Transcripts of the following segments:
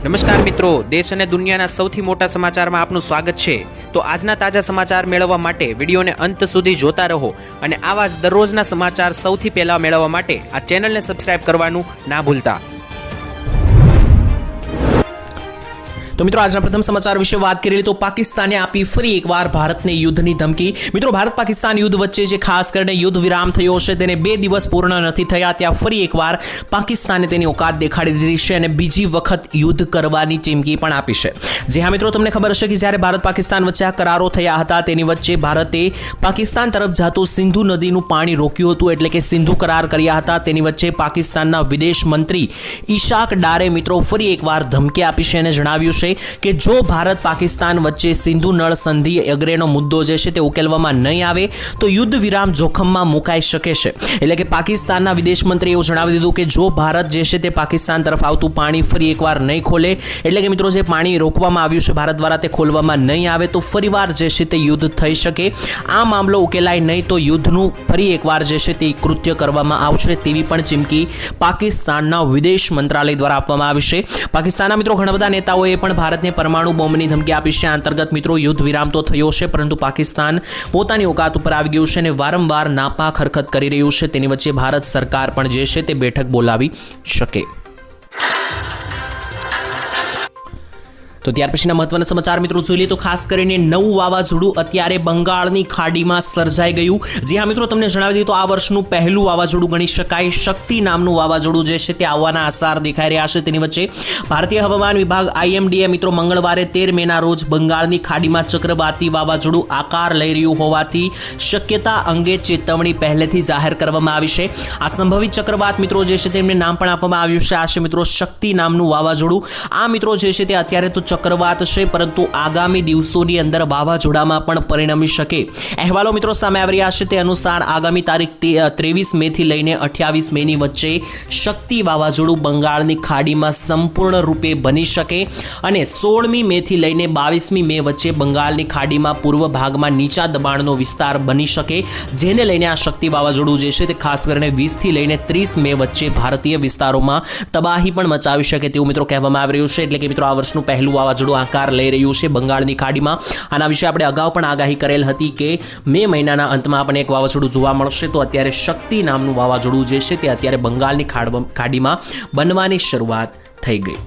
નમસ્કાર મિત્રો, દેશ અને દુનિયાના સૌથી મોટા સમાચારમાં આપનું સ્વાગત છે। તો આજના તાજા સમાચાર મેળવવા માટે વિડીયોને અંત સુધી જોતા રહો અને આવા જ દરરોજના સમાચાર સૌથી પહેલા મેળવવા માટે આ ચેનલને સબસ્ક્રાઇબ કરવાનું ના ભૂલતા। तो मित्रों आज प्रथम समाचार विषय बात करें तो पाकिस्ताने आपी फरी एकवार भारतने युद्धनी धमकी। मित्रों भारत पाकिस्तान युद्ध वच्चे जे खास करने युद्ध विराम थयो छे तेने 2 दिवस पूर्ण नथी थया त्यां फरी एकवार पाकिस्ताने तेनी औकात देखाड़ी दीधी छे अने बीजी वखत युद्ध करवानी चीमकी पण आपी छे। जे हाँ मित्रों तमने खबर हशे कि ज्यारे भारत पाकिस्तान वच्चे आ करारो थया हता तेनी वच्चे भारते पाकिस्तान तरफ जातुं सिंधु नदीनुं पाणी रोक्युं हतुं एटले के सिंधु करार कर्या हता। तेनी वच्चे पाकिस्तानना विदेश मंत्री इशाक डारे मित्रों फरी एकवार धमकी आपी छे अने जणाव्युं कि जो भारत पाकिस्तान वच्चे सिंधु नळ संधि अग्रेनो मुद्दो जे छे ते उकेलवामां नहीं आवे तो युद्ध विराम जोखममां मुकाई शके छे। एटले के पाकिस्तानना विदेश मंत्रीए एवुं जणावी दीधुं कि जो भारत जे छे ते पाकिस्तान तरफ आवतुं पाणी फरी एकवार नहीं खोले एटले के मित्रों जे पाणी रोकवामां आव्युं छे भारत द्वारा ते खोलवामां नहीं आवे तो फरीवार जे छे ते युद्ध थई शके। आ मामलो उकेलाय नहीं तो युद्धनुं फरी एकवार जे छे ते कृत्य करवामां आवशे तेवी पण चीमकी पाकिस्तानना विदेश मंत्रालय द्वारा आपवामां आवी छे। पाकिस्तानना मित्रों घણા બધા નેતાઓએ પણ भारत ने परमाणु बॉम्बनी धमकी आपी छे। अंतर्गत मित्रों युद्ध विराम तो थयो छे परंतु पाकिस्तान पोतानी औकात पर आवी गयुं छे अने वारंवार नापाक हरकत करी रह्युं छे। तेनी वच्चे भारत सरकार पण जे छे ते बैठक बोलावी शके। तो त्यार पछीना महत्वना समाचार मित्रों जोई लीए तो खास करीने नवुं वावाझोडुं अत्यारे बंगाळनी खाडीमां सर्जाई गयुं। जी हाँ मित्रों तमने जणावी दीधुं तो आ वर्षनुं पहेલું वावाझोडुं गणी शकाय। शक्ति नामनुं वावाझोडुं जे छे ते आववाना आसार देखाई रह्या छे। तेनी वच्चे भारतीय हवामान विभाग IMDए मित्रों मंगळवारे 13 मेना रोज बंगाळनी खाडीमां चक्रवाती वावाझोडुं आकार लई रह्युं होवाथी शक्यता अंगे चेतवणी पहेलेथी जाहेर करवामां आवी छे। आ संभवित चक्रवात मित्रों जे छे तेमने नाम पण आपवामां आव्युं छे। आ छे मित्रों शक्ति नामनुं वावाझोडुं। आ मित्रों जे छे ते अत्यारे तो चक्रवात छे परंतु आगामी दिवसोनी अंदर वावाझोडामां पण परिणमी शके। अहेवालो मित्रों सामे आवी रह्या छे ते अनुसार आगामी तारीख 23 मे थी लईने 28 मे नी वच्चे शक्ति वावाझोडुं बंगाळनी खाडीमां संपूर्ण रूपे बनी शके अने 16मी मे थी लईने 22मी मे वच्चे बंगाळनी खाडीमां पूर्व भागमां नीचा दबाणनो विस्तार बनी शके। जेने लईने आ शक्ति वावाझोडुं जे छे ते खास करीने 20 थी लईने 30 मे वच्चे भारतीय विस्तारोमां तबाही पण मचावी शके तेवुं मित्रों कहेवामां आवी रह्युं छे। एटले के मित्रों आ वर्षनुं पहेલું वावाझोडुं आकार लई रह्युं छे बंगाळनी खाडीमां। आना विषे आपणे अगाऊ पण आगाही करेल हती के मे महीनाना अंतमां आपणे एक वावाझोडुं जोवा मळशे। तो अत्यारे शक्ति नामनुं वावाझोडुं जे छे ते अत्यारे बंगाळनी खाडीमां बनवानी शरूआत थई गई।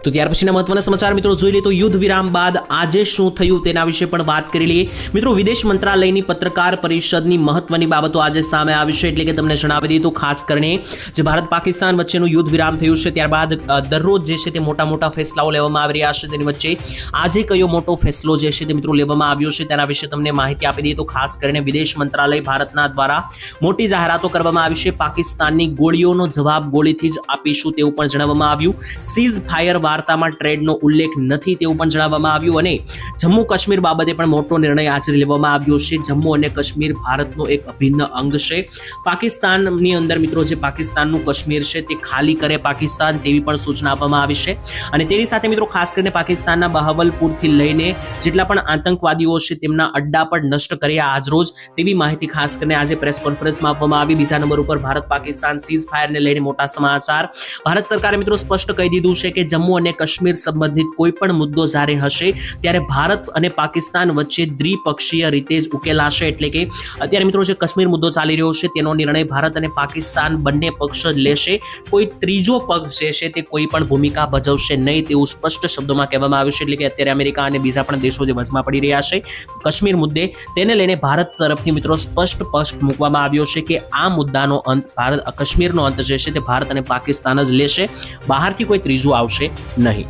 तो त्यार पछीना महत्वना समाचार मित्रों जोई लीए तो युद्ध विराम बाद आजे शुं थयुं तेना विषे पण वात करी लीए। मित्रों विदेश मंत्रालयनी पत्रकार परिषदनी महत्वनी बाबतो आज सामे आवी छे एटले के तमने जणावी दीधुं खास करने जे भारत पाकिस्तान वच्चेनुं युद्ध विराम थयुं छे त्यारबाद दररोज जे छे ते मोटा मोटा फैसलाओ लेवामां आवी रह्या छे। तेनी वच्चे आजे कयो मोटो फैसलो जे छे ते मित्रों लेवामां आव्यो छे तेना विषे तमने माहिती आपी दीए तो खास करने विदेश मंत्रालय भारतना द्वारा मोटी जाहेरातो करवामां आवी छे। पाकिस्ताननी गोळीओनो जवाब गोळीथी ज आपीशुं तेवुं पण जणाववामां आव्युं। सीज फायर वार्तामां ट्रेडनो उल्लेख नथी तेवुं पण जणाववामां आव्युं अने जम्मू काश्मीर बाबते पण मोटो निर्णय आज लेवामां आव्यो छे। जम्मू अने काश्मीर भारतनो एक अभिन्न अंग छे। पाकिस्ताननी अंदर मित्रों जे पाकिस्ताननुं काश्मीर छे ते खाली करे पाकिस्तान तेवी पण सूचना आपवामां आवी छे अने तेनी साथे मित्रों खास करीने पाकिस्तानना बहावलपुरथी लईने जेटला पण आतंकवादीओ छे तेमना अड्डा पण नष्ट कर्या આજરોજ तेवी माहिती खास करीने आज प्रेस कॉन्फरन्समां आपवामां आवी। बीजा नंबर पर भारत पाकिस्तान सीज फायरने लईने मोटा समाचार। भारत सरकारे मित्रों स्पष्ट कही दीधुं छे के जम्मू अने काश्मीर संबंधित कोई पण मुद्दो जारे हशे त्यारे भारत अने पाकिस्तान वच्चे द्विपक्षीय रीते ज उकेलाशे। एटले के अत्यारे मित्रों जे काश्मीर मुद्दो चाली रह्यो छे तेनो निर्णय भारत अने पाकिस्तान बंने पक्ष लेशे। कोई त्रीजो पक्ष जे छे ते कोई पण भूमिका भजवशे नहीं तेवुं स्पष्ट शब्दोमां कहेवामां आव्युं छे। एटले के अत्यारे अमेरिका अने बीजा पण देशो जे वचमां पड़ी रह्या छे काश्मीर मुद्दे तेने लईने भारत तरफथी मित्रों स्पष्ट पक्ष मूकवामां आव्यो छे के आ मुद्दानो अंत भारत काश्मीरनो अंत जे छे ते भारत अने पाकिस्तान ज लेशे, बहारथी कोई त्रीजो आवशे नहीं।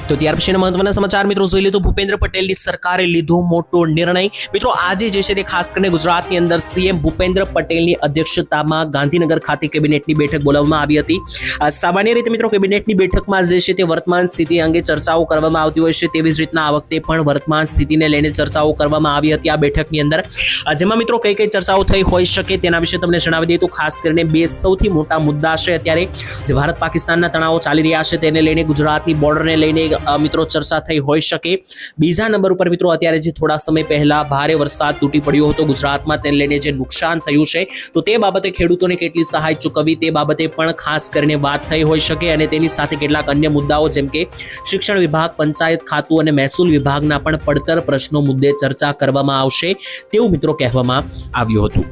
तो त्यार पछीना महत्वना समाचार मित्रों जोई लीए तो भूपेन्द्र पटेलनी सरकारे लीधो मोटो निर्णय। मित्रों आजे जे छे ते खास करीने गुजरातनी अंदर सीएम भूपेन्द्र पटेलनी अध्यक्षतामां गांधीनगर खाते केबिनेटनी बेठक बोलाववामां आवी हती। सामान्य रीते मित्रों केबिनेटनी बेठकमां जे छे ते वर्तमान स्थिति अंगे चर्चाओ करवामां आवती होय छे तेवी ज रीतना आ वखते पण वर्तमान स्थितिने लईने चर्चाओ करवामां आवी हती आ बेठकनी अंदर। जेमां मित्रों कई कई चर्चाओ थई होई शके तेना विषे तमने जणावी दઈએ तो खास करीने બે સૌથી મોટા મુદ્દા છે અત્યારે જે ભારત પાકિસ્તાનના તણાવો ચાલી રહ્યા છે તેને લઈને ગુજરાતની બોર્ડરને લઈને મિત્રો ચર્ચા થઈ હોઈ શકે. બીજા નંબર ઉપર મિત્રો અત્યારે જે થોડા સમય પહેલા ભારે વરસાદ તૂટી પડ્યો હતો ગુજરાતમાં, તેને લઈને જે નુકસાન થયું છે તો તે બાબતે ખેડૂતોને કેટલી સહાય ચૂકવવી તે બાબતે પણ ખાસ કરીને વાત થઈ હોઈ શકે. અને તેની સાથે કેટલાક અન્ય મુદ્દાઓ જેમ કે શિક્ષણ વિભાગ, પંચાયત ખાતું અને મહેસૂલ વિભાગના પણ પડતર પ્રશ્નો મુદ્દે ચર્ચા કરવામાં આવશે તેવું મિત્રો કહેવામાં આવ્યું હતું.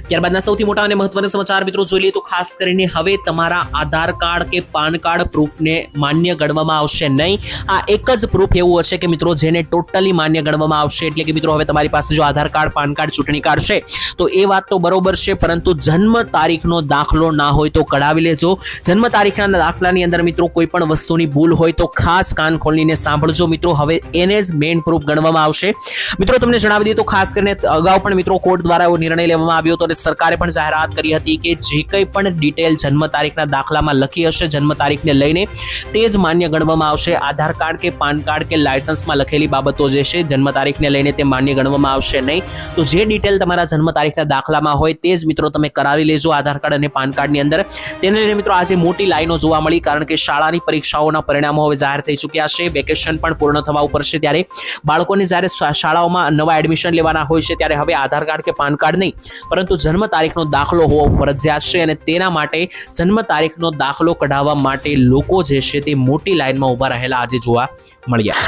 ત્યારબાદના સૌથી મોટા અને મહત્વના સમાચાર મિત્રો જોઈ લઈએ તો ખાસ કરીને હવે તમારા આધાર કાર્ડ કે પાન કાર્ડ પ્રૂફને માન્ય ગણવામાં આવશે નહીં. આ એક જ પ્રૂફ એવું હશે કે મિત્રો જેને ટોટલી માન્ય ગણવામાં આવશે. એટલે કે મિત્રો હવે તમારી પાસે જો આધાર કાર્ડ, પાન કાર્ડ, ચૂંટણી કાર્ડ છે તો એ વાત તો બરોબર છે, પરંતુ જન્મ તારીખનો દાખલો ના હોય તો કઢાવી લેજો. જન્મ તારીખના દાખલાની અંદર મિત્રો કોઈ પણ વસ્તુની ભૂલ હોય તો ખાસ કાન ખોલીને સાંભળજો મિત્રો. હવે એને જ મેઇન પ્રૂફ ગણવામાં આવશે. મિત્રો તમને જણાવી દઈએ તો ખાસ કરીને અગાઉ પણ મિત્રો કોર્ટ દ્વારા એવો નિર્ણય લેવામાં આવ્યો હતો. સરકારે પણ જાહેરાત કરી હતી કે જે કંઈ પણ ડિટેલ જન્મ તારીખના દાખલામાં લખી હશે જન્મ તારીખને લઈને તે જ માન્ય ગણવામાં આવશે. આધાર કાર્ડ કે પાન કાર્ડ કે લાયસન્સમાં લખેલી બાબતો જે છે જન્મ તારીખને લઈને તે માન્ય ગણવામાં આવશે નહીં. તો જે ડિટેલ તમારા જન્મ તારીખના દાખલામાં હોય તે જ મિત્રો તમે કરાવી લેજો આધાર કાર્ડ અને પાન કાર્ડની અંદર. તેને લઈને મિત્રો આજે મોટી લાઈનો જોવા મળી, કારણ કે શાળાની પરીક્ષાઓના પરિણામો હવે જાહેર થઈ ચૂક્યા છે. વેકેશન પણ પૂર્ણ થવા ઉપર છે, ત્યારે બાળકોને જ્યારે શાળાઓમાં નવા એડમિશન લેવાના હોય છે ત્યારે હવે આધાર કાર્ડ કે પાન કાર્ડ નહીં પરંતુ જન્મ તારીખનો દાખલો હોવો ફરજિયાત છે. અને તેના માટે જન્મ તારીખનો દાખલો કઢાવવા માટે લોકો જે છે તે મોટી લાઈનમાં ઊભા રહેલા આજે જોવા મળ્યા.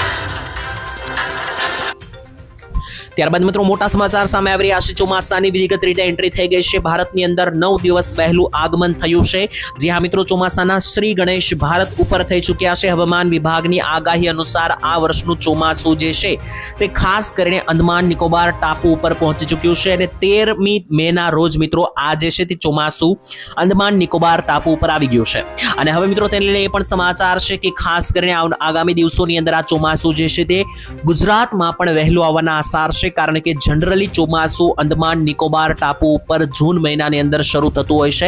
ત્યારબાદ મિત્રો મોટા સમાચાર સામે આવી રહ્યા છે. ચોમાસાની વિધિગત રીતે એન્ટ્રી થઈ ગઈ છે. ભારતની અંદર 9 દિવસ વહેલું આગમન થયું છે. જી હા મિત્રો, ચોમાસાના શ્રી ગણેશ ભારત ઉપર થઈ ચૂક્યા છે. હવામાન વિભાગની આગાહી અનુસાર આ વર્ષનું ચોમાસું જે છે તે ખાસ કરીને અંદમાન નિકોબાર ટાપુ ઉપર પહોંચી ચૂક્યું છે. અને 13મી મેના રોજ મિત્રો આ જે છે તે ચોમાસું અંદમાન નિકોબાર ટાપુ ઉપર આવી ગયું છે. અને હવે મિત્રો તેને લઈને એ પણ સમાચાર છે કે ખાસ કરીને આગામી દિવસોની અંદર આ ચોમાસું જે છે તે ગુજરાતમાં પણ વહેલું આવવાના આસાર છે. કારણ કે જનરલી ચોમાસું અંદમાન નિકોબાર ટાપુ ઉપર જૂન મહિનાની અંદર શરૂ થતું હોય છે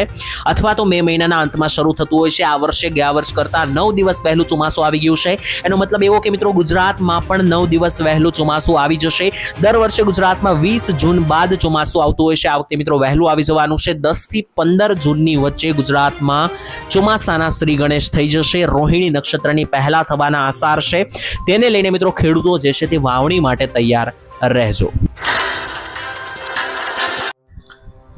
અથવા તો મે મહિનાના અંતમાં શરૂ થતું હોય છે. આ વર્ષે ગયા વર્ષ કરતા 9 દિવસ વહેલું ચોમાસું આવી ગયું છે. એનો મતલબ એવો કે મિત્રો ગુજરાતમાં પણ 9 દિવસ વહેલું ચોમાસું આવી જશે. દર વર્ષે ગુજરાતમાં 20 જૂન બાદ ચોમાસું આવતું હોય છે. આ વખતે મિત્રો વહેલું આવી જવાનું છે. 10 થી 15 જૂનની વચ્ચે ગુજરાતમાં ચોમાસાના શ્રી ગણેશ થઈ જશે. રોહિણી નક્ષત્રની પહેલા થવાના આસાર છે. તેને લઈને મિત્રો ખેડૂતો જે છે તે વાવણી માટે તૈયાર રહેજો.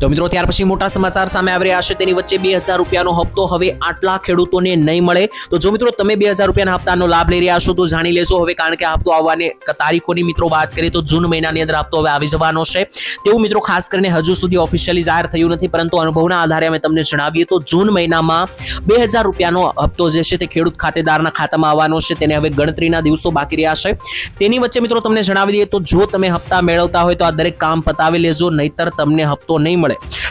તો મિત્રો ત્યાર પછી મોટા સમાચાર સામે આવી રહ્યા છે. તેની વચ્ચે 2000 રૂપિયાનો હપ્તો હવે આટલા ખેડૂતોને નહીં મળે. તો જો મિત્રો તમે 2000 રૂપિયાના હપ્તાનો લાભ લઈ રહ્યા છો તો જાણી લેજો હવે, કારણ કે આ હપ્તો આવવાની તારીખોની મિત્રો વાત કરીએ તો જૂન મહિનાની અંદર હપ્તો હવે આવી જવાનો છે. તેવું મિત્રો ખાસ કરીને હજુ સુધી ઓફિશિયલી જાહેર થયું નથી, પરંતુ અનુભવના આધારે અમે તમને જણાવીએ તો જૂન મહિનામાં 2000 રૂપિયાનો હપ્તો જે છે તે ખેડૂત ખાતેદારના ખાતામાં આવવાનો છે. તેને હવે ગણતરીના દિવસો બાકી રહ્યા છે. તેની વચ્ચે મિત્રો તમને જણાવી દઈએ તો જો તમે હપ્તા મેળવતા હોય તો આ દરેક કામ પતાવી લેજો, નહીતર તમને હપ્તો નહીં મળે.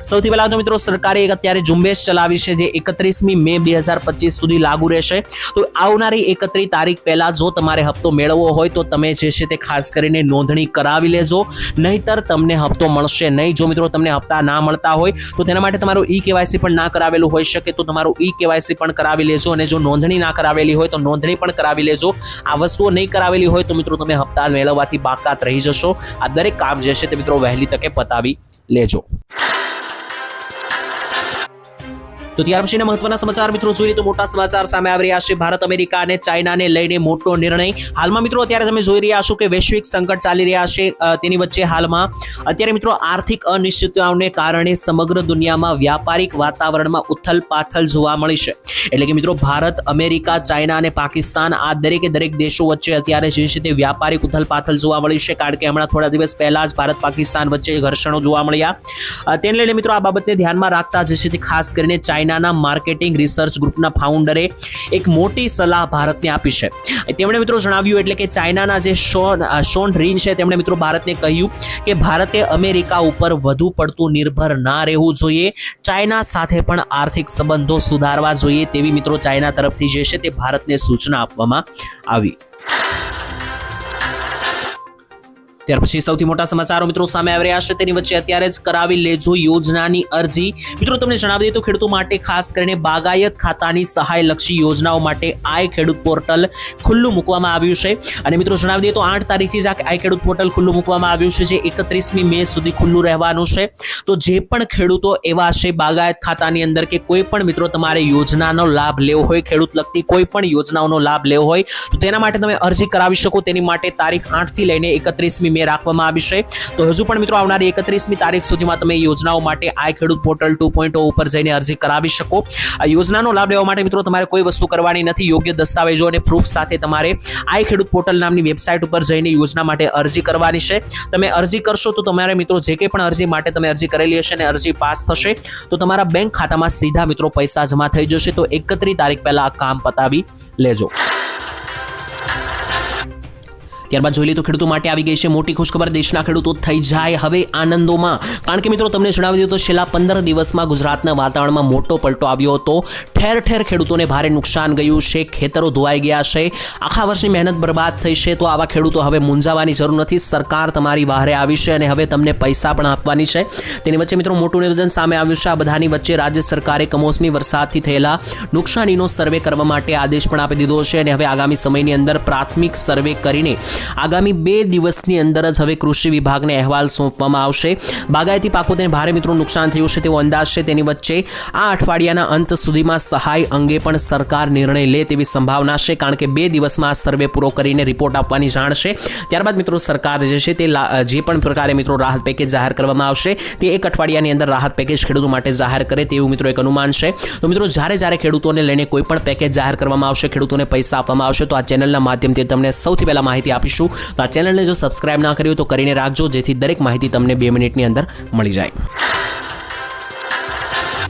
સૌથી પહેલા તો મિત્રો સરકારે અત્યારે ઝુંબેશ ચલાવી છે જે 31મી મે 2025 સુધી લાગુ રહેશે. તો આવનારી 31 તારીખ પહેલા જો તમારે હપ્તો મેળવવો હોય તો તમે જે છે તે ખાસ કરીને નોંધણી કરાવી લેજો, નહીતર તમને હપ્તો મળશે નહીં. જો મિત્રો તમને હપ્તા ના મળતા હોય તો તેના માટે તમારું ઈ-કેવાયસી પણ ના કરાવેલું હોઈ શકે તો તમારું ઈ-કેવાયસી પણ કરાવી લેજો. અને જો નોંધણી ના કરાવેલી હોય તો નોંધણી પણ કરાવી લેજો. આ વસ્તુઓ નહીં કરાવેલી હોય તો મિત્રો તમે હપ્તા મેળવવાથી બાકાત રહી જશો. આ દરેક કામ જે છે તે મિત્રો વહેલી તકે પતાવી લેજો. તો ત્યાર પછીના મહત્વના સમાચાર મિત્રો જોઈએ તો મોટા સમાચાર સામે આવી રહ્યા છે. ભારત, અમેરિકા અને ચાઇનાને લઈને મોટો નિર્ણય. હાલમાં મિત્રો અત્યારે તમે જોઈ રહ્યા છો કે વૈશ્વિક સંકટ ચાલી રહ્યા છે. તેની વચ્ચે હાલમાં અત્યારે મિત્રો આર્થિક અનિશ્ચિતતાઓને કારણે સમગ્ર દુનિયામાં વ્યાપારિક વાતાવરણમાં ઉથલપાથલ જોવા મળી છે. એટલે કે મિત્રો ભારત, અમેરિકા, ચાઇના અને પાકિસ્તાન આ દરેક દેશો વચ્ચે અત્યારે જે છે તે વ્યાપારિક ઉથલપાથલ જોવા મળી છે. કારણ કે હમણાં થોડા દિવસ પહેલા જ ભારત પાકિસ્તાન વચ્ચે ઘર્ષણો જોવા મળ્યા. તેને લઈને મિત્રો આ બાબતને ધ્યાનમાં રાખતા જે છે તે ખાસ કરીને ચાઇનાના માર્કેટિંગ રિસર્ચ ગ્રુપના ફાઉન્ડરે એક મોટી સલાહ ભારતને આપી છે. તેમણે મિત્રો જણાવ્યું એટલે કે ચાઇનાના જે શોન રીન છે તેમણે મિત્રો ભારતને કહ્યું કે ભારતે અમેરિકા ઉપર વધુ પડતું નિર્ભર ના રહેવું જોઈએ. ચાઇના સાથે પણ આર્થિક સંબંધો સુધારવા જોઈએ તેવી મિત્રો ચાઇના તરફથી જે છે તે ભારતને સૂચના આપવામાં આવી. ત્યાર પછી સૌથી મોટા સમાચારો મિત્રો સામે આવી રહ્યા છે, તેની વચ્ચે અત્યારે જ કરાવી લેજો યોજનાની અરજી. મિત્રો તમને જણાવી દઈએ તો ખેડૂતો માટે ખાસ કરીને બાગાયત ખાતાની સહાયલક્ષી યોજનાઓ માટે આઈ ખેડૂત પોર્ટલ ખુલ્લું મૂકવામાં આવ્યું છે. અને મિત્રો જણાવી દઈએ તો 8 તારીખથી જ આઈ ખેડૂત પોર્ટલ ખુલ્લું મૂકવામાં આવ્યું છે, જે 31મી મે સુધી ખુલ્લું રહેવાનું છે. તો જે પણ ખેડૂતો એવા છે બાગાયત ખાતાની અંદર કે કોઈ પણ મિત્રો તમારે યોજનાનો લાભ લેવો હોય, ખેડૂત લગતી કોઈ પણ યોજનાઓનો લાભ લેવો હોય તો તેના માટે તમે અરજી કરાવી શકો. તેની માટે તારીખ 8 થી લઈને 31મી મે રાખવામાં આવી છે. તો હજુ પણ મિત્રો આવનારી 31મી તારીખ સુધીમાં તમે યોજનાઓ માટે આઈ ખેડૂત પોર્ટલ 2.0 ઉપર જઈને અરજી કરાવી શકો. આ યોજનાનો લાભ લેવા માટે મિત્રો તમારે કોઈ વસ્તુ કરવાની નથી. યોગ્ય દસ્તાવેજો અને પ્રૂફ સાથે તમારે આઈ ખેડૂત પોર્ટલ નામની વેબસાઇટ ઉપર જઈને યોજના માટે અરજી કરવાની છે. તમે અરજી કરશો તો તમારે મિત્રો જે કંઈ પણ અરજી માટે તમે અરજી કરેલી હશે અને અરજી પાસ થશે તો તમારા બેંક ખાતામાં સીધા મિત્રો પૈસા જમા થઈ જશે. તો 31 તારીખ પહેલા આ કામ પતાવી લેજો. ત્યારબાદ જોઈ લઈએ તો ખેડૂતો માટે આવી ગઈ છે મોટી ખુશખબર. દેશના ખેડૂતો થઈ જાય હવે આનંદોમાં, કારણ કે મિત્રો તમને જણાવી દઉં તો છેલ્લા 15 દિવસમાં ગુજરાતના વાતાવરણમાં મોટો પલટો આવ્યો હતો. ઠેર ઠેર ખેડૂતોને ભારે નુકસાન ગયું છે, ખેતરો ધોવાઈ ગયા છે, આખા વર્ષની મહેનત બરબાદ થઈ છે. તો આવા ખેડૂતો હવે મૂંઝાવાની જરૂર નથી. સરકાર તમારી વહારે આવી છે અને હવે તમને પૈસા પણ આપવાની છે. તેની વચ્ચે મિત્રો મોટું નિવેદન સામે આવ્યું છે. આ બધાની વચ્ચે રાજ્ય સરકારે કમોસમી વરસાદથી થયેલા નુકસાનીનો સર્વે કરવા માટે આદેશ પણ આપી દીધો છે અને હવે આગામી સમયની અંદર પ્રાથમિક સર્વે કરીને આગામી 2 દિવસની અંદર જ હવે કૃષિ વિભાગને અહેવાલ સોંપવામાં આવશે. બાગાયતી પાકોને ભારે મિત્રો નુકસાન થયું છે તેવો અંદાજ છે. તેની વચ્ચે આ અઠવાડિયાના અંત સુધીમાં સહાય અંગે પણ સરકાર નિર્ણય લે તેવી સંભાવના છે, કારણ કે 2 દિવસમાં આ સર્વે પૂરો કરીને રિપોર્ટ આપવાની જાણ છે. ત્યારબાદ મિત્રો સરકાર જે છે તે જે પણ પ્રકારે મિત્રો રાહત પેકેજ જાહેર કરવામાં આવશે તે 1 અઠવાડિયાની અંદર રાહત પેકેજ ખેડૂતો માટે જાહેર કરે તેવું મિત્રો એક અનુમાન છે. તો મિત્રો જ્યારે ખેડૂતોને લઈને કોઈ પણ પેકેજ જાહેર કરવામાં આવશે, ખેડૂતોને પૈસા આપવામાં આવશે, તો આ ચેનલના માધ્યમથી તમને સૌથી પહેલા માહિતી આપીશું. તો આ ચેનલને જો સબસ્ક્રાઇબ ના કર્યું તો કરીને રાખજો, જેથી દરેક માહિતી તમને 2 મિનિટની અંદર મળી જાય.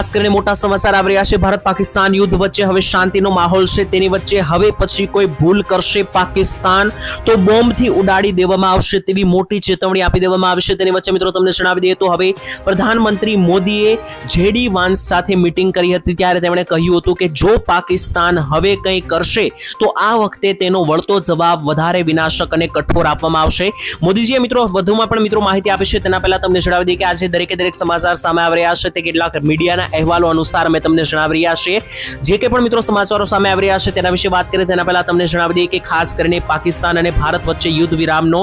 ખાસ કરીને મોટા સમાચાર આવી રહ્યા છે. ભારત પાકિસ્તાન યુદ્ધ વચ્ચે હવે શાંતિનો માહોલ છે. તેની વચ્ચે હવે પછી કોઈ ભૂલ કરશે પાકિસ્તાન તો બોમ્બથી ઉડાડી દેવામાં આવશે તેવી મોટી ચેતવણી આપી દેવામાં આવી છે. તેની વચ્ચે મિત્રો તમને જણાવી દઈએ તો હવે પ્રધાનમંત્રી મોદીએ જેડી વાન્સ સાથે મીટિંગ કરી હતી, ત્યારે તેમણે કહ્યું હતું કે જો પાકિસ્તાન હવે કંઈ કરશે તો આ વખતે તેનો વળતો જવાબ વધારે વિનાશક અને કઠોર આપવામાં આવશે. મોદીજીએ મિત્રો વધુમાં પણ મિત્રો માહિતી આપી છે. તેના પહેલા તમને જણાવી દઈએ કે આજે દરેક સમાચાર સામે આવી રહ્યા છે તે કેટલાક મીડિયાના અહેવાલો અનુસાર અમે તમને જણાવી રહ્યા છીએ. જે કે પણ મિત્રો સમાચારો સામે આવી રહ્યા છે તેના વિશે વાત કરીએ તેના પહેલા તમને જણાવી દઈએ કે ખાસ કરીને પાકિસ્તાન અને ભારત વચ્ચે યુદ્ધ વિરામનો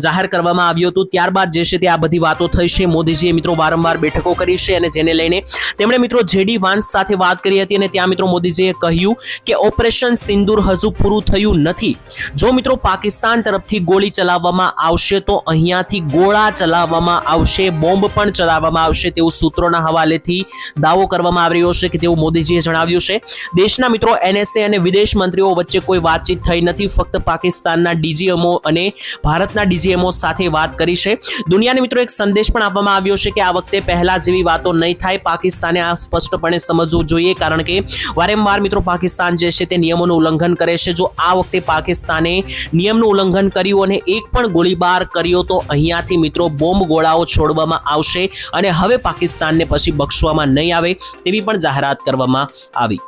જાહેર કરવામાં આવ્યો હતો. ત્યારબાદ જે છે તે આ બધી વાતો થઈ છે. મોદીજીએ મિત્રો વારંવાર બેઠકો કરી છે અને જેને લઈને તેમણે મિત્રો જેડી વાન્સ સાથે વાત કરી હતી અને ત્યાં મિત્રો મોદીજીએ કહ્યું કે ઓપરેશન સિંદૂર હજુ પૂરું થયું નથી. જો મિત્રો પાકિસ્તાન તરફથી ગોળી ચલાવવામાં આવશે તો અહીંયાથી ગોળા ચલાવવામાં આવશે, બોમ્બ પણ ચલાવવામાં આવશે તેવું સૂત્રોના હવાલેથી દાવો કરવામાં આવી રહ્યો છે કે તેવું મોદીજીએ જણાવ્યું છે. દેશના મિત્રો NSA અને વિદેશ મંત્રીઓ વચ્ચે કોઈ વાતચીત થઈ નથી. ફક્ત પાકિસ્તાનના DGMO અને ભારતના DGMO સાથે વાત કરી છે. દુનિયાને મિત્રો એક સંદેશ પણ આપવામાં આવ્યો છે કે આ વખતે પહેલા જેવી વાતો નહીં થાય. પાકિસ્તાને આ સ્પષ્ટપણે સમજવું જોઈએ, કારણ કે વારંવાર મિત્રો પાકિસ્તાન જે છે તે નિયમોનું ઉલ્લંઘન કરે છે. જો આ વખતે પાકિસ્તાને નિયમનું ઉલ્લંઘન કર્યું અને એક પણ ગોળીબાર કર્યો તો અહીંયાથી મિત્રો બોમ્બ ગોળાઓ છોડવામાં આવશે અને હવે પાકિસ્તાનને પછી બક્ષવામાં નહીં આવે તેવી પણ જાહેરાત કરવામાં આવી.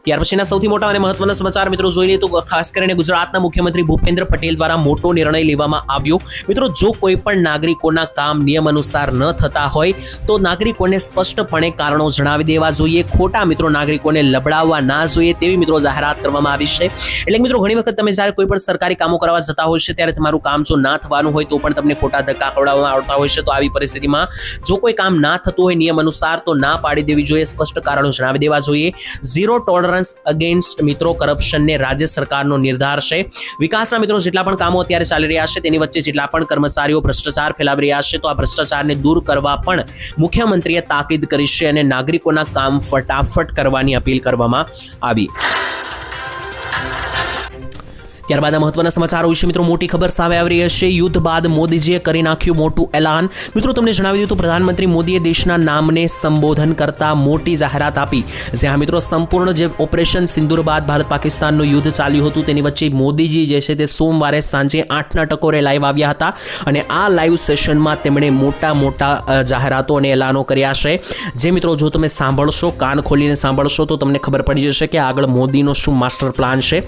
ત્યાર પછીના સૌથી મોટા અને મહત્વના સમાચાર મિત્રો જોઈ લઈએ તો ખાસ કરીને ગુજરાતના મુખ્યમંત્રી ભૂપેન્દ્ર પટેલ દ્વારા મોટો નિર્ણય લેવામાં આવ્યો. મિત્રો જો કોઈ પણ નાગરિકોના કામ નિયમ અનુસાર ન થતા હોય તો નાગરિકોને સ્પષ્ટપણે કારણો જણાવી દેવા જોઈએ. ખોટા મિત્રો નાગરિકોને લબડાવવા ના જોઈએ તેવી મિત્રો જાહેરાત કરવામાં આવી છે. એટલે મિત્રો ઘણી વખત તમે જ્યારે કોઈ પણ સરકારી કામો કરવા જતા હોય છે ત્યારે તમારું કામ જો ના થવાનું હોય તો પણ તમને ખોટા ધક્કા ખવડાવવામાં આવતા હોય છે. તો આવી પરિસ્થિતિમાં જો કોઈ કામ ના થતું હોય નિયમ અનુસાર તો ના પાડી દેવી જોઈએ, સ્પષ્ટ કારણો જણાવી દેવા જોઈએ. ઝીરો ટોલરન્સ અગેન્સ્ટ મિત્રો કરપ્શનને રાજ્ય સરકારનો નિર્ધાર છે. વિકાસના મિત્રો જેટલા પણ કામો અત્યારે ચાલી રહ્યા છે તેની વચ્ચે જેટલા પણ કર્મચારીઓ ભ્રષ્ટાચાર ફેલાવી રહ્યા છે તો આ ભ્રષ્ટાચારને દૂર કરવા પણ મુખ્યમંત્રીએ તાકીદ કરી છે અને નાગરિકોના કામ ફટાફટ કરવાની અપીલ કરવામાં આવી. ત્યારબાદ મહત્વના સમાચારો વિશે મિત્રો મોટી ખબર સામે આવી રહી છે. યુદ્ધ બાદ મોદીજીએ કરી નાખ્યું મોટું એલાન. મિત્રો તમને જણાવી દીધું પ્રધાનમંત્રી મોદીએ દેશના નામને સંબોધન કરતા મોટી જાહેરાત આપી. જ્યાં મિત્રો સંપૂર્ણ જે ઓપરેશન સિંદૂર બાદ ભારત પાકિસ્તાનનું યુદ્ધ ચાલ્યું હતું તેની વચ્ચે મોદીજી જે છે તે સોમવારે સાંજે 8ના ટકોરે લાઈવ આવ્યા હતા અને આ લાઈવ સેશનમાં તેમણે મોટા જાહેરાતો અને એલાનો કર્યા છે. જે મિત્રો જો તમે સાંભળશો, કાન ખોલીને સાંભળશો તો તમને ખબર પડી જશે કે આગળ મોદીનો શું માસ્ટર પ્લાન છે.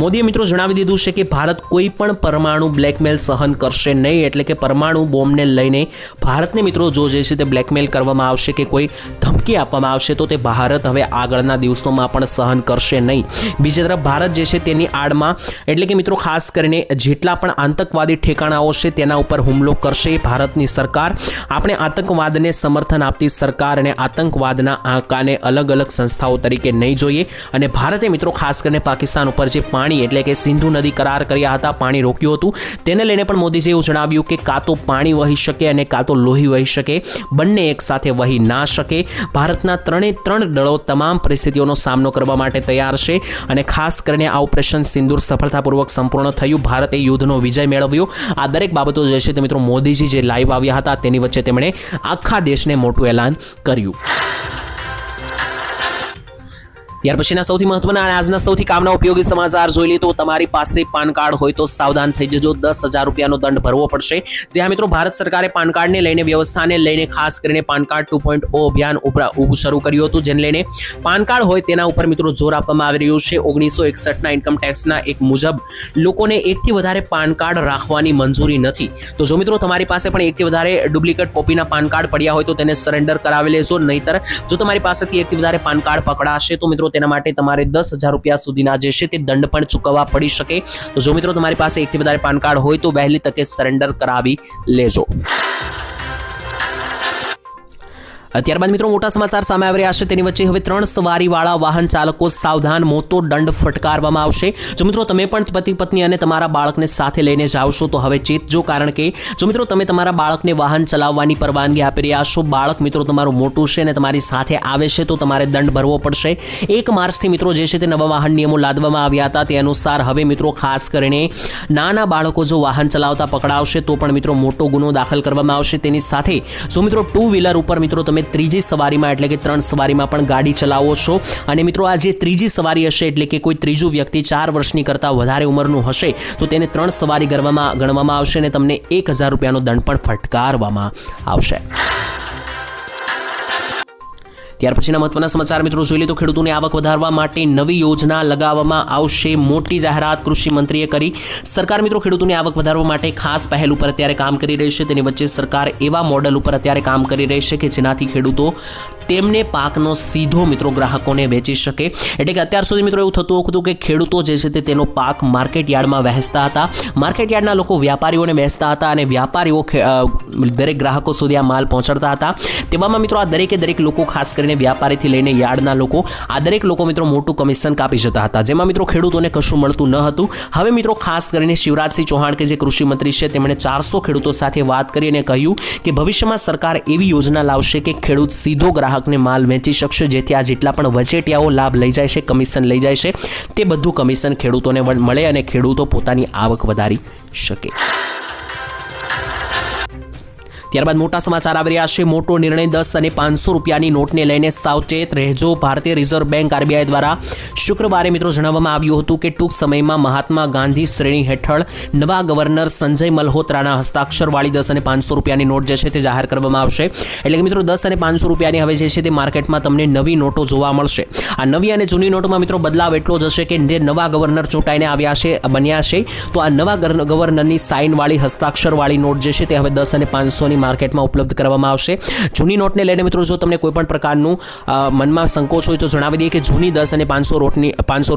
મોદીએ મિત્રો જણાવ્યું જણાવી દીધું છે કે ભારત કોઈ પણ પરમાણુ બ્લેકમેલ સહન કરશે નહીં, એટલે કે પરમાણુ બોમ્બને લઈને ભારતને મિત્રો જો જે છે તે બ્લેકમેલ કરવામાં આવશે કે કોઈ ધમકી આપવામાં આવશે તો તે ભારત હવે આગળના દિવસોમાં પણ સહન કરશે નહીં. બીજી તરફ ભારત જે છે તેની આડમાં એટલે કે મિત્રો ખાસ કરીને જેટલા પણ આતંકવાદી ઠેકાણાઓ છે તેના ઉપર હુમલો કરશે ભારતની સરકાર. આપણે આતંકવાદને સમર્થન આપતી સરકાર અને આતંકવાદના આંકાને અલગ અલગ સંસ્થાઓ તરીકે નહીં જોઈએ. અને ભારતે મિત્રો ખાસ કરીને પાકિસ્તાન ઉપર જે પાણી એટલે કે સિંધુ નદી કરાર કર્યા હતા, પાણી રોક્યું હતું, તેને લઈને પણ મોદીજીએ એવું જણાવ્યું કે કાં તો પાણી વહી શકે અને કાં તો લોહી વહી શકે, બંને એક સાથે વહી ના શકે. ભારતના ત્રણ દળો તમામ પરિસ્થિતિઓનો સામનો કરવા માટે તૈયાર છે અને ખાસ કરીને આ ઓપરેશન સિંદૂર સફળતાપૂર્વક સંપૂર્ણ થયું, ભારતે યુદ્ધનો વિજય મેળવ્યો. આ દરેક બાબતો જે છે તે મિત્રો મોદીજી જે લાઈવ આવ્યા હતા તેની વચ્ચે તેમણે આખા દેશને મોટું એલાન કર્યું. ત્યાર પછીના સૌથી મહત્વના અને આજના સૌથી કામના ઉપયોગી સમાચાર જોઈ લઈએ તો તમારી પાસે પાન કાર્ડ હોય તો સાવધાન થઈ જજો, 10,000 રૂપિયાનો દંડ ભરવો પડશે. જ્યાં મિત્રો ભારત સરકારે પાન કાર્ડને લઈને વ્યવસ્થાને લઈને ખાસ કરીને પાન કાર્ડ 2.0 અભિયાન શરૂ કર્યું હતું, જેને લઈને પાન કાર્ડ હોય તેના ઉપર મિત્રો જોર આપવામાં આવી રહ્યું છે. 1961ના ઇન્કમ ટેક્સના એક મુજબ લોકોને એકથી વધારે પાન કાર્ડ રાખવાની મંજૂરી નથી. તો જો મિત્રો તમારી પાસે પણ એકથી વધારે ડુપ્લિકેટ કોપીના પાન કાર્ડ પડ્યા હોય તો તેને સરેન્ડર કરાવી લેજો, નહીતર જો તમારી પાસેથી એકથી વધારે પાન કાર્ડ પકડાશે તો મિત્રો તેના માટે તમારે 10,000 રૂપિયા સુધીના જે છે તે દંડ પણ ચૂકવવા પડી શકે. તો જો મિત્રો તમારી પાસે એકથી વધારે પાન કાર્ડ હોય તો વહેલી તકે સરેન્ડર કરાવી લેજો. ત્યારબાદ મિત્રો મોટા સમાચાર સામે આવી રહ્યા છે, તેની વચ્ચે હવે 3 સવારીવાળા વાહન ચાલકો સાવધાન, મોટો દંડ ફટકારવામાં આવશે. જો મિત્રો તમે પણ પતિ પત્ની અને તમારા બાળકને સાથે લઈને જાવશો તો હવે ચેતજો, કારણ કે જો મિત્રો તમે તમારા બાળકને વાહન ચલાવવાની પરવાનગી આપી રહ્યા છો, બાળક મિત્રો તમારું મોટું છે અને તમારી સાથે આવે છે તો તમારે દંડ ભરવો પડશે. 1 માર્ચથી મિત્રો જે છે તે નવા વાહન નિયમો લાદવામાં આવ્યા હતા, તે અનુસાર હવે મિત્રો ખાસ કરીને નાના બાળકો જો વાહન ચલાવતા પકડાવશે તો પણ મિત્રો મોટો ગુનો દાખલ કરવામાં આવશે. તેની સાથે જો મિત્રો 2 વ્હીલર ઉપર મિત્રો તમે ત્રીજી સવારીમાં એટલે કે 3 સવારીમાં પણ ગાડી ચલાવો છો અને મિત્રો આ જે ત્રીજી સવારી હશે એટલે કે કોઈ ત્રીજું વ્યક્તિ 4 વર્ષની કરતાં વધારે ઉંમરનું હશે તો તેને 3 સવારી ગણવામાં આવશે અને તમને 1,000 રૂપિયાનો દંડ પણ ફટકારવામાં આવશે. ત્યાર પછીના મહત્વના સમાચાર મિત્રો જોઈ લે તો ખેડૂતોની આવક વધારવા માટે નવી યોજના લગાવવામાં આવશે. મોટી જાહેરાત કૃષિ મંત્રીએ કરી. સરકાર મિત્રો ખેડૂતોની આવક વધારવા માટે ખાસ પહેલ ઉપર અત્યારે કામ કરી રહી છે. તેની વચ્ચે સરકાર એવા મોડલ ઉપર અત્યારે કામ કરી રહી છે કે જેનાથી ખેડૂતો તેમને પાકનો સીધો મિત્રો ગ્રાહકોને વેચી શકે. એટલે કે અત્યાર સુધી મિત્રો એવું થતું હતું કે ખેડૂતો જે છે તે તેનો પાક માર્કેટ યાર્ડમાં વહેંચતા હતા, માર્કેટ યાર્ડના લોકો વ્યાપારીઓને વેચતા હતા અને વ્યાપારીઓ દરેક ગ્રાહકો સુધી આ માલ પહોંચાડતા હતા. તેવામાં મિત્રો આ દરેક લોકો ખાસ કરીને વ્યાપારીથી લઈને યાર્ડના લોકો આ દરેક લોકો મિત્રો મોટું કમિશન કાપી જતા હતા, જેમાં મિત્રો ખેડૂતોને કશું મળતું ન હતું. હવે મિત્રો ખાસ કરીને શિવરાજસિંહ ચૌહાણ કે જે કૃષિ મંત્રી છે તેમણે 400 ખેડૂતો સાથે વાત કરી અને કહ્યું કે ભવિષ્યમાં સરકાર એવી યોજના લાવશે કે ખેડૂત સીધો ગ્રાહકને માલ વેચી શકશે, જેથી આ જેટલા પણ વચેટિયાઓ લાભ લઈ જાય છે, કમિશન લઈ જાય છે, તે બધું કમિશન ખેડૂતોને મળે અને ખેડૂતો પોતાની આવક વધારી શકે. ત્યારબાદ મોટા સમાચાર આવી રહ્યા છે. મોટો નિર્ણય, 10 અને 500 રૂપિયાની નોટને લઈને સાવચેત રહેજો. ભારતીય રિઝર્વ બેંક RBI દ્વારા શુક્રવારે મિત્રો જણાવવામાં આવ્યું હતું કે ટૂંક સમયમાં મહાત્મા ગાંધી શ્રેણી હેઠળ નવા ગવર્નર સંજય મલ્હોત્રાના હસ્તાક્ષરવાળી 10 અને 500 રૂપિયાની નોટ જે છે તે જાહેર કરવામાં આવશે. એટલે કે મિત્રો 10 અને 500 રૂપિયાની હવે જે છે તે માર્કેટમાં તમને નવી નોટો જોવા મળશે. આ નવી અને જૂની નોટમાં મિત્રો બદલાવ એટલો જ હશે કે જે નવા ગવર્નર ચૂંટાઈને બન્યા છે તો આ નવા ગવર્નરની સાઇનવાળી હસ્તાક્ષરવાળી નોટ જે છે તે હવે 10 અને 500ની માર્કેટમાં ઉપલબ્ધ કરવામાં આવશે. જૂની નોટને લઈને મિત્રો જો તમને કોઈ પણ પ્રકારનું મનમાં સંકોચ હોય તો જણાવી દઈએ કે જૂની 10 અને 500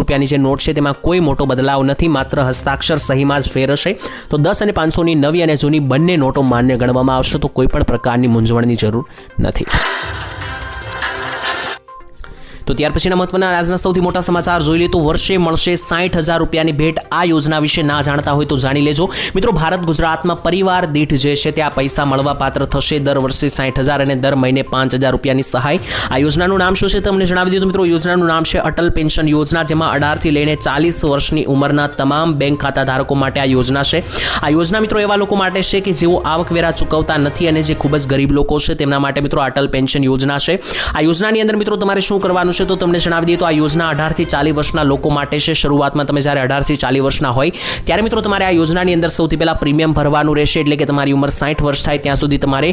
રૂપિયાની જે નોટ છે તેમાં કોઈ મોટો બદલાવ નથી, માત્ર હસ્તાક્ષર સહીમાં જ ફેર હશે. તો 10 અને 500ની નવી અને જૂની બંને નોટો માન્ય ગણવામાં આવશે, તો કોઈ પણ પ્રકારની મૂંઝવણની જરૂર નથી. તો ત્યાર પછીના મહત્વના આજના સૌથી મોટા સમાચાર જોઈ લે તો વર્ષે મળશે 60,000 રૂપિયાની ભેટ. આ યોજના વિશે ના જાણતા હોય તો જાણી લેજો. મિત્રો ભારત ગુજરાતમાં પરિવાર દીઠ જે છે તે આ પૈસા મળવા પાત્ર થશે. દર વર્ષે 60,000 અને દર મહિને 5,000 રૂપિયાની સહાય. આ યોજનાનું નામ શું છે તમને જણાવી દીધું મિત્રો. યોજનાનું નામ છે અટલ પેન્શન યોજના, જેમાં 18 થી લઈને 40 વર્ષની ઉંમરના તમામ બેંક ખાતા ધારકો માટે આ યોજના છે. આ યોજના મિત્રો એવા લોકો માટે છે કે જેઓ આવકવેરા ચૂકવતા નથી અને જે ખૂબ જ ગરીબ લોકો છે તેમના માટે મિત્રો અટલ પેન્શન યોજના છે. આ યોજનાની અંદર મિત્રો તમારે શું કરવાનું આવશે તો તમને જણાવી દઈએ તો આ યોજના 18 થી 40 વર્ષના લોકો માટે છે. શરૂઆતમાં તમે જ્યારે 18 થી 40 વર્ષના હોય ત્યારે મિત્રો તમારે આ યોજનાની અંદર સૌથી પહેલા પ્રીમિયમ ભરવાનું રહેશે. એટલે કે તમારી ઉંમર 60 વર્ષ થાય ત્યાં સુધી તમારે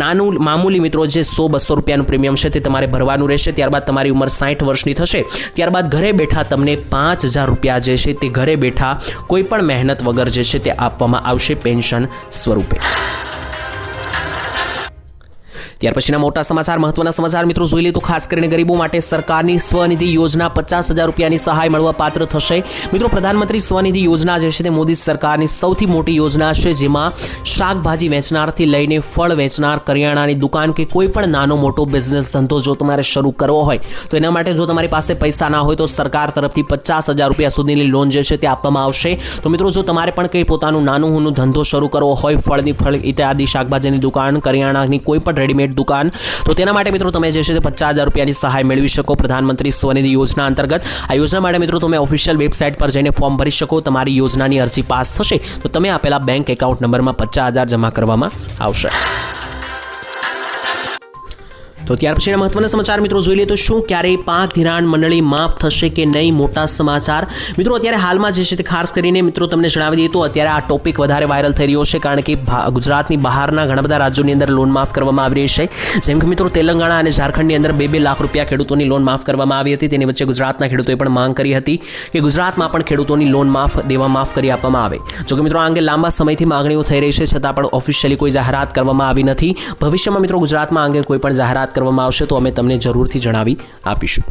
નાનું મામૂલી મિત્રો જે 100-200 રૂપિયાનું પ્રીમિયમ છે તે તમારે ભરવાનું રહેશે. ત્યારબાદ તમારી ઉંમર 60 વર્ષની થશે ત્યારબાદ ઘરે બેઠા તમને 5000 રૂપિયા જે છે તે ઘરે બેઠા કોઈ પણ મહેનત વગર જે છે તે આપવામાં આવશે પેન્શન સ્વરૂપે. ત્યાર પછીના મોટા સમાચાર, મહત્વના સમાચાર મિત્રો જોઈ લઈએ તો ખાસ કરીને ગરીબો માટે સરકારની સ્વનિધિ યોજના 50,000 રૂપિયાની સહાય મળવા પાત્ર થશે. મિત્રો પ્રધાનમંત્રી સ્વનિધિ યોજના જે છે તે મોદી સરકારની સૌથી મોટી યોજના છે, જેમાં શાકભાજી વેચનારથી લઈને ફળ વેચનાર, કરિયાણાની દુકાન કે કોઈ પણ નાનો મોટો બિઝનેસ ધંધો જો તમારે શરૂ કરવો હોય તો એના માટે જો તમારી પાસે પૈસા ના હોય તો સરકાર તરફથી 50,000 રૂપિયા સુધીની લોન જે છે તે આપવામાં આવશે. તો મિત્રો જો તમારે પણ કંઈ પોતાનું નાનું ધંધો શરૂ કરવો હોય, ફળ ઇત્યાદિ શાકભાજીની દુકાન, કરિયાણાની કોઈ પણ રેડીમેડ દુકાન, તો તેના માટે મિત્રો તમે જે છે તે 50,000 રૂપિયાની સહાય મેળવી શકો પ્રધાનમંત્રી સ્વનિધિ યોજના અંતર્ગત. આ યોજના માટે મિત્રો તમે ઓફિશિયલ વેબસાઇટ પર જઈને ફોર્મ ભરી શકો. તમારી યોજનાની અરજી પાસ થશે તો તમે આપેલા બેંક એકાઉન્ટ નંબરમાં 50,000 જમા કરવામાં આવશે. તો ત્યાર પછીના મહત્વના સમાચાર મિત્રો જોઈ લઈએ તો શું ક્યારેય પાક ધિરાણ મંડળી માફ થશે કે નહીં? મોટા સમાચાર મિત્રો અત્યારે હાલમાં જે છે તે ખાસ કરીને મિત્રો તમને જણાવી દઈએ તો અત્યારે આ ટોપિક વધારે વાયરલ થઈ રહ્યો છે, કારણ કે ગુજરાતની બહારના ઘણા બધા રાજ્યોની અંદર લોન માફ કરવામાં આવી રહી છે. જેમ કે મિત્રો તેલંગાણા અને ઝારખંડની અંદર 2-2 લાખ રૂપિયા ખેડૂતોની લોન માફ કરવામાં આવી હતી. તેની વચ્ચે ગુજરાતના ખેડૂતોએ પણ માંગ કરી હતી કે ગુજરાતમાં પણ ખેડૂતોની લોન માફ કરી આપવામાં આવે. જોકે મિત્રો આ અંગે લાંબા સમયથી માંગણીઓ થઈ રહી છે, છતાં પણ ઓફિશિયલી કોઈ જાહેરાત કરવામાં આવી નથી. ભવિષ્યમાં મિત્રો ગુજરાતમાં અંગે કોઈ પણ જાહેરાત કરવામાં આવશે તો અમે તમને જરૂરથી જણાવી આપીશું.